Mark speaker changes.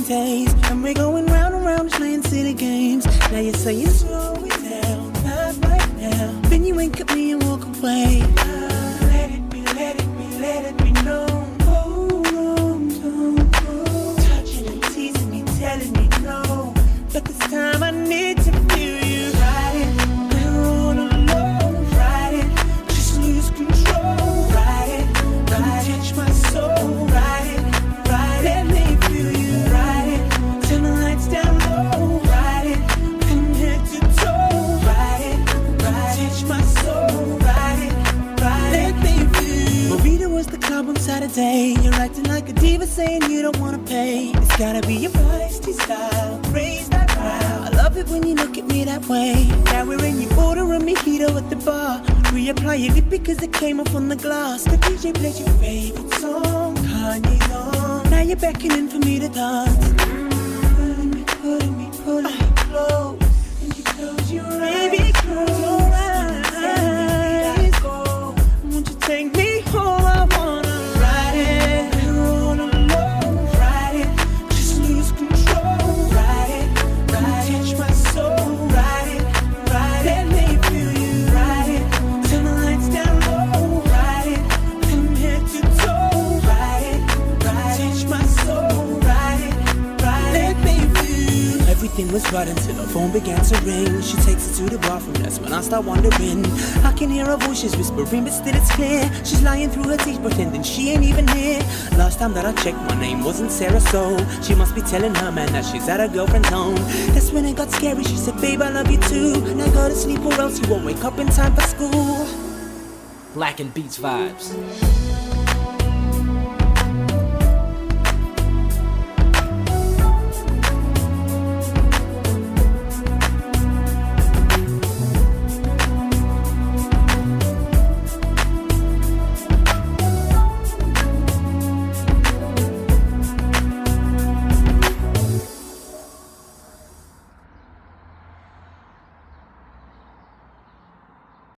Speaker 1: Days, and we're going round and round playing silly games. Now you're saying slow it down, not right now. Then you wink at me and walk away. Let it be, let it be, let it be known. Oh, touching and teasing me, telling me no. But this time I need to feel you. Ride it, we're all alone. Ride it, just lose control. Ride it, ride it, touch my soul. Ride it, ride it, let me feel you. Turn the lights down low, ride it, from head to toe, ride it, touch my soul, ride it, let me feel. Marita was the club on Saturday. You're acting like a diva, saying you don't wanna pay. It's gotta be your feisty style, raise that crowd. I love it when you look at me that way. Now we're in your order and mojito at the bar. Reapply your lip because it came off on the glass. The DJ played your favorite song, Kanye's on. Now you're beckoning for me to dance. Pulling me close, and you close your eyes. Baby, close your eyes. Won't you take me home? I wanna ride it. We're all alone. Ride it, just lose control. Ride it, touch my soul. Ride it, let me feel you. Ride it, turn the lights down low. Ride it, from head to toe. Ride it, touch my soul. Ride it, let me feel. Everything was right until her phone began to ring. She takes it to the bathroom, that's when I start wondering. I can hear her voice, she's whispering, but still it's clear. She's lying through her teeth, pretending she ain't even here. Last time that I checked, my name wasn't Sarah, so she must be telling her man that she's at her girlfriend's home. That's when it got scary, she said, babe, I love you too. Now go to sleep or else you won't wake up in time for school.
Speaker 2: Black and Beats vibes.